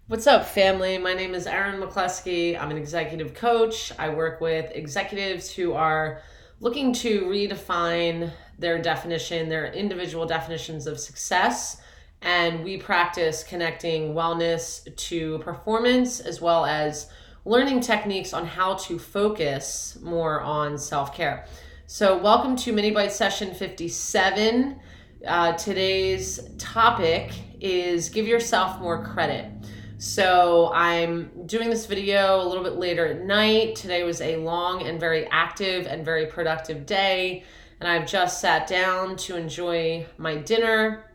What's up, family? My name is Erin McCluskey. I'm an executive coach. I work with executives who are looking to redefine their definition, their individual definitions of success. And we practice connecting wellness to performance as well as learning techniques on how to focus more on self care. So, welcome to Mini Bytes Session 57. Today's topic is give yourself more credit. So I'm doing this video a little bit later at night. Today was a long and very active and very productive day, and I've just sat down to enjoy my dinner,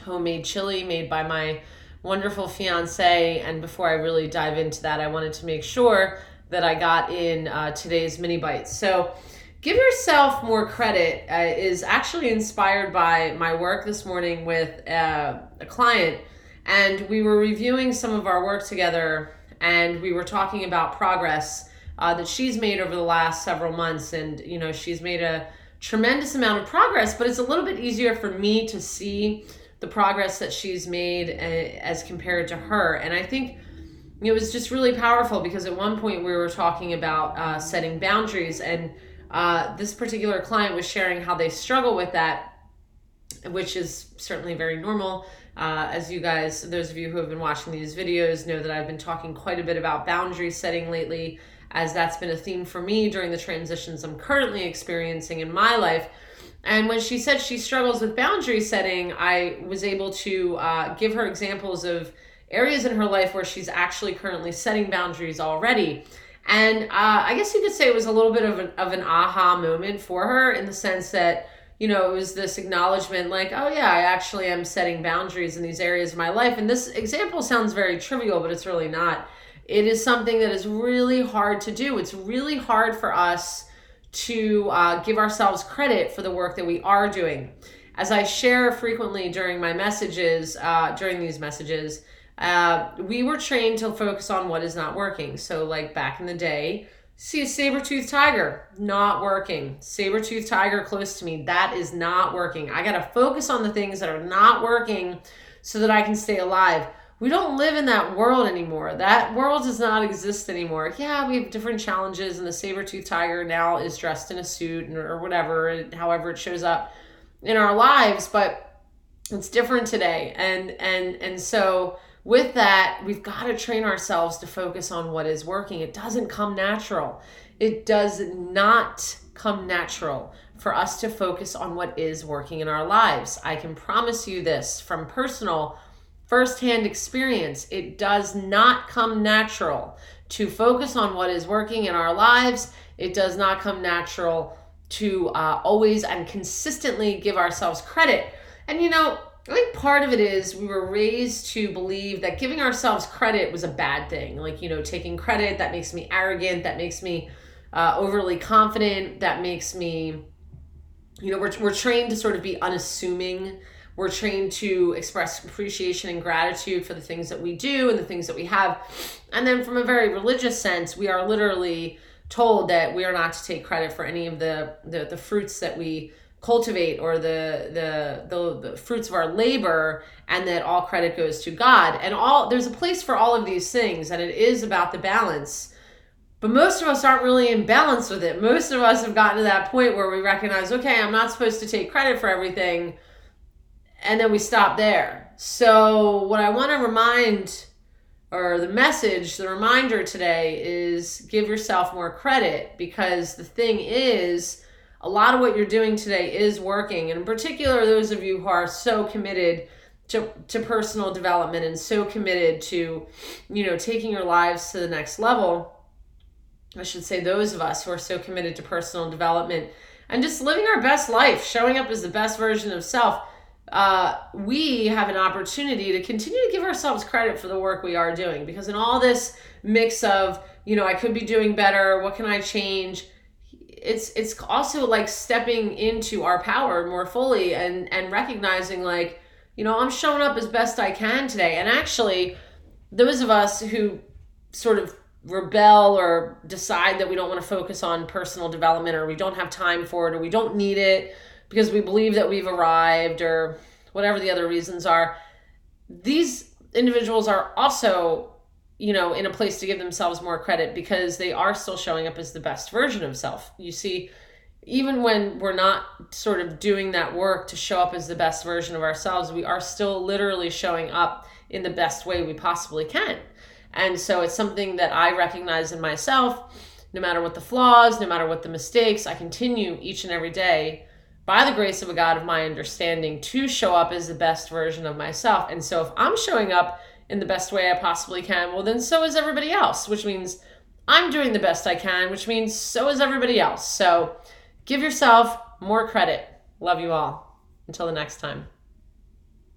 homemade chili made by my wonderful fiance. And before I really dive into that, I wanted to make sure that I got in today's mini bites. So give yourself more credit is actually inspired by my work this morning with a client. And we were reviewing some of our work together, and we were talking about progress that she's made over the last several months. And, she's made a tremendous amount of progress, but it's a little bit easier for me to see the progress that she's made as compared to her. And I think it was just really powerful because at one point we were talking about setting boundaries, and this particular client was sharing how they struggle with that, which is certainly very normal. As you guys, those of you who have been watching these videos know that I've been talking quite a bit about boundary setting lately, as that's been a theme for me during the transitions I'm currently experiencing in my life. And when she said she struggles with boundary setting, I was able to give her examples of areas in her life where she's actually currently setting boundaries already. And I guess you could say it was a little bit of an aha moment for her, in the sense that it was this acknowledgement like, oh yeah, I actually am setting boundaries in these areas of my life. And this example sounds very trivial, but it's really not. It is something that is really hard to do. It's really hard for us to give ourselves credit for the work that we are doing. As I share frequently during my messages, during these messages, we were trained to focus on what is not working. So like back in the day, see a saber-toothed tiger, not working. Saber-toothed tiger close to me, that is not working. I got to focus on the things that are not working so that I can stay alive. We don't live in that world anymore. That world does not exist anymore. Yeah, we have different challenges, and the saber-toothed tiger now is dressed in a suit or whatever, however it shows up in our lives, but it's different today. And so with that, we've got to train ourselves to focus on what is working. It doesn't come natural. It does not come natural for us to focus on what is working in our lives. I can promise you this from personal firsthand experience. It does not come natural to focus on what is working in our lives. It does not come natural to always and consistently give ourselves credit. And I think part of it is we were raised to believe that giving ourselves credit was a bad thing. Like, taking credit, that makes me arrogant, that makes me overly confident, that makes me, we're trained to sort of be unassuming. We're trained to express appreciation and gratitude for the things that we do and the things that we have. And then from a very religious sense, we are literally told that we are not to take credit for any of the fruits that we cultivate, or the fruits of our labor, and that all credit goes to God. And there's a place for all of these things, and it is about the balance. But most of us aren't really in balance with it. Most of us have gotten to that point where we recognize, okay, I'm not supposed to take credit for everything, and then we stop there. So what I want to remind, or the reminder today is give yourself more credit, because the thing is, a lot of what you're doing today is working. And in particular, those of you who are so committed to personal development and so committed to, taking your lives to the next level. I should say those of us who are so committed to personal development and just living our best life, showing up as the best version of self. We have an opportunity to continue to give ourselves credit for the work we are doing, because in all this mix of, I could be doing better, what can I change? It's also like stepping into our power more fully and recognizing like, I'm showing up as best I can today. And actually, those of us who sort of rebel or decide that we don't want to focus on personal development, or we don't have time for it, or we don't need it because we believe that we've arrived, or whatever the other reasons are, these individuals are also, in a place to give themselves more credit because they are still showing up as the best version of self. You see, even when we're not sort of doing that work to show up as the best version of ourselves, we are still literally showing up in the best way we possibly can. And so it's something that I recognize in myself. No matter what the flaws, no matter what the mistakes, I continue each and every day, by the grace of a God of my understanding, to show up as the best version of myself. And so if I'm showing up in the best way I possibly can, well, then so is everybody else, which means I'm doing the best I can, which means so is everybody else. So give yourself more credit. Love you all. Until the next time.